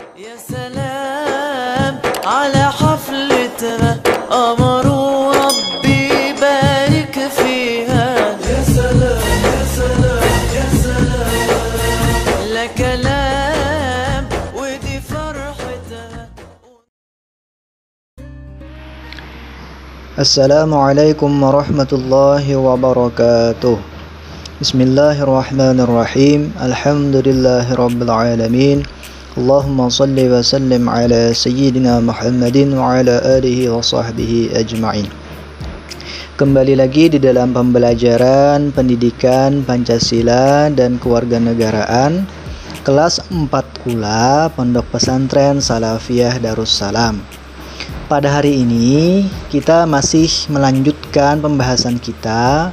يا سلام على حفلتها أمروا ربي بارك فيها يا سلام يا سلام يا سلام لا كلام ودي فرحتها. Assalamualaikum warahmatullahi wabarakatuh. Bismillahirrahmanirrahim. Alhamdulillahirabbil alamin. Allahumma salli wa sallim ala sayyidina Muhammadin wa ala alihi wa sahbihi ajma'in. Kembali lagi di dalam pembelajaran pendidikan Pancasila dan Kewarganegaraan kelas 4 ULA Pondok Pesantren Salafiyah Darussalam. Pada hari ini kita masih melanjutkan pembahasan kita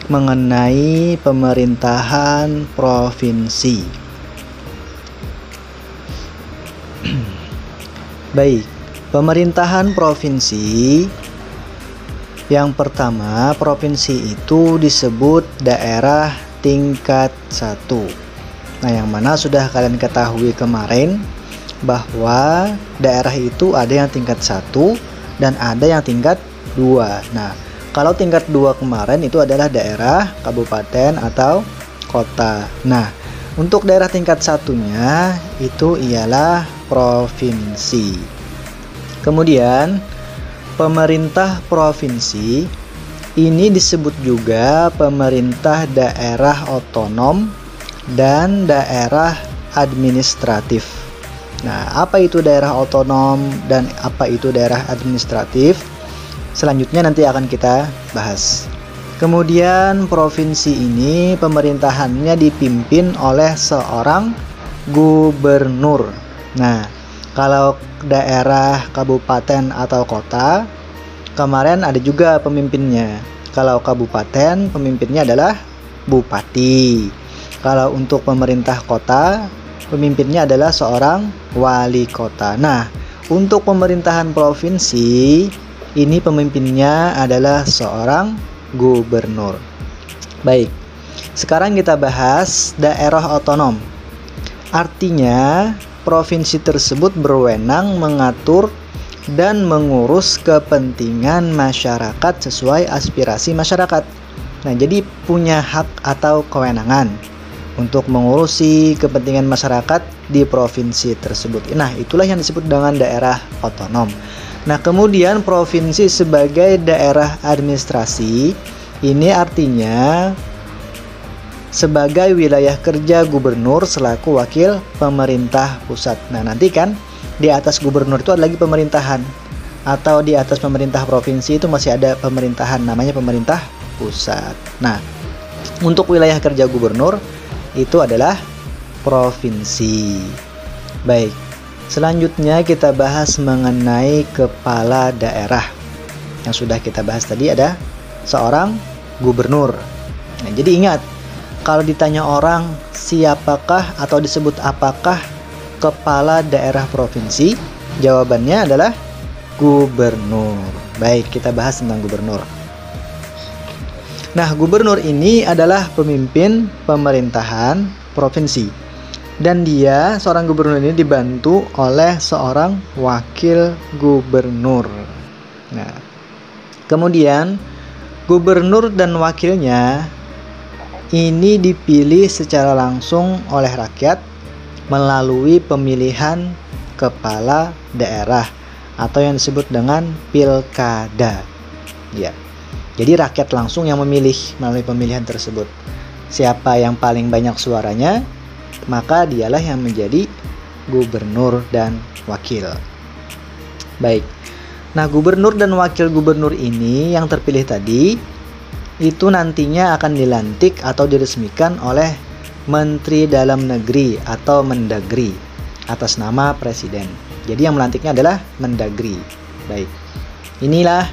mengenai pemerintahan provinsi. Baik, pemerintahan provinsi yang pertama, provinsi itu disebut daerah tingkat 1. Nah, yang mana sudah kalian ketahui kemarin bahwa daerah itu ada yang tingkat 1 dan ada yang tingkat 2. Nah, kalau tingkat 2 kemarin itu adalah daerah, kabupaten atau kota. Nah, untuk daerah tingkat 1-nya itu ialah provinsi. Kemudian pemerintah provinsi ini disebut juga pemerintah daerah otonom dan daerah administratif. Nah, apa itu daerah otonom dan apa itu daerah administratif? Selanjutnya nanti akan kita bahas. Kemudian provinsi ini pemerintahannya dipimpin oleh seorang gubernur. Nah, kalau daerah, kabupaten atau kota, kemarin ada juga pemimpinnya. Kalau kabupaten, pemimpinnya adalah bupati. Kalau untuk pemerintah kota, pemimpinnya adalah seorang wali kota. Nah, untuk pemerintahan provinsi, ini pemimpinnya adalah seorang gubernur. Baik, sekarang kita bahas daerah otonom. Artinya, provinsi tersebut berwenang mengatur dan mengurus kepentingan masyarakat sesuai aspirasi masyarakat. Nah, jadi punya hak atau kewenangan untuk mengurusi kepentingan masyarakat di provinsi tersebut. Nah, itulah yang disebut dengan daerah otonom. Nah, kemudian provinsi sebagai daerah administrasi, ini artinya sebagai wilayah kerja gubernur selaku wakil pemerintah pusat. Nah, nanti kan di atas gubernur itu ada lagi pemerintahan, atau di atas pemerintah provinsi itu masih ada pemerintahan, namanya pemerintah pusat. Nah, untuk wilayah kerja gubernur itu adalah provinsi. Baik, selanjutnya kita bahas mengenai kepala daerah. Yang sudah kita bahas tadi ada seorang gubernur. Nah, jadi ingat, kalau ditanya orang siapakah atau disebut apakah kepala daerah provinsi, jawabannya adalah gubernur. Baik, kita bahas tentang gubernur. Nah, gubernur ini adalah pemimpin pemerintahan provinsi. Dan dia, seorang gubernur ini dibantu oleh seorang wakil gubernur. Nah, kemudian gubernur dan wakilnya ini dipilih secara langsung oleh rakyat melalui pemilihan kepala daerah atau yang disebut dengan pilkada. Ya. Jadi rakyat langsung yang memilih melalui pemilihan tersebut. Siapa yang paling banyak suaranya, maka dialah yang menjadi gubernur dan wakil. Baik. Nah, gubernur dan wakil gubernur ini yang terpilih tadi itu nantinya akan dilantik atau diresmikan oleh Menteri Dalam Negeri atau Mendagri atas nama Presiden. Jadi yang melantiknya adalah Mendagri. Baik. Inilah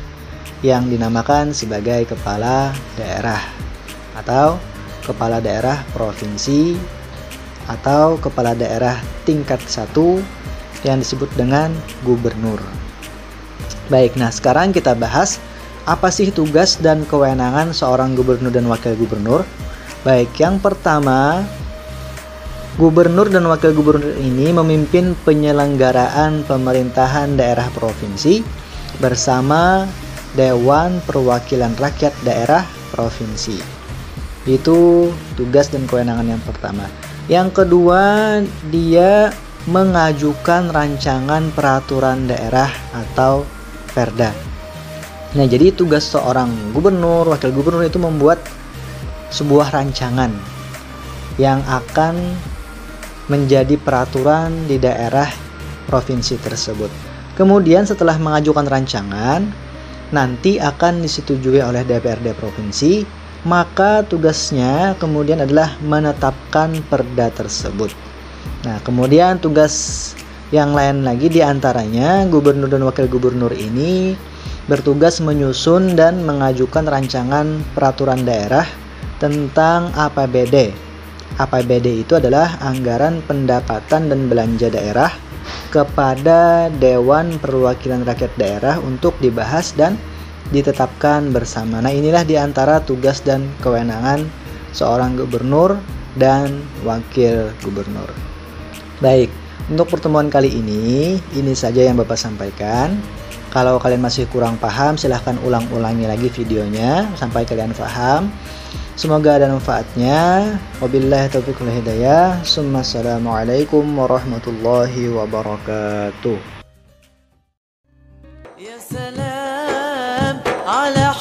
yang dinamakan sebagai kepala daerah atau kepala daerah provinsi atau kepala daerah tingkat 1 yang disebut dengan gubernur. Baik, nah sekarang kita bahas apa sih tugas dan kewenangan seorang gubernur dan wakil gubernur. Baik, yang pertama, Gubernur dan wakil gubernur ini memimpin penyelenggaraan pemerintahan daerah provinsi bersama Dewan Perwakilan Rakyat Daerah Provinsi. Itu tugas dan kewenangan yang pertama. Yang kedua, dia mengajukan rancangan peraturan daerah atau perda. Nah, jadi tugas seorang gubernur, wakil gubernur itu membuat sebuah rancangan yang akan menjadi peraturan di daerah provinsi tersebut. Kemudian setelah mengajukan rancangan, nanti akan disetujui oleh DPRD provinsi, maka tugasnya kemudian adalah menetapkan perda tersebut. Nah, kemudian tugas yang lain lagi diantaranya gubernur dan wakil gubernur ini bertugas menyusun dan mengajukan rancangan peraturan daerah tentang APBD. APBD itu adalah anggaran pendapatan dan belanja daerah kepada Dewan Perwakilan Rakyat Daerah untuk dibahas dan ditetapkan bersama. Nah, inilah diantara tugas dan kewenangan seorang gubernur dan wakil gubernur. Baik, untuk pertemuan kali ini saja yang Bapak sampaikan. Kalau kalian masih kurang paham, silahkan ulang-ulangi lagi videonya sampai kalian paham. Semoga ada manfaatnya. Wabillahi taufiq wal hidayah. Assalamualaikum warahmatullahi wabarakatuh. Ya salam ala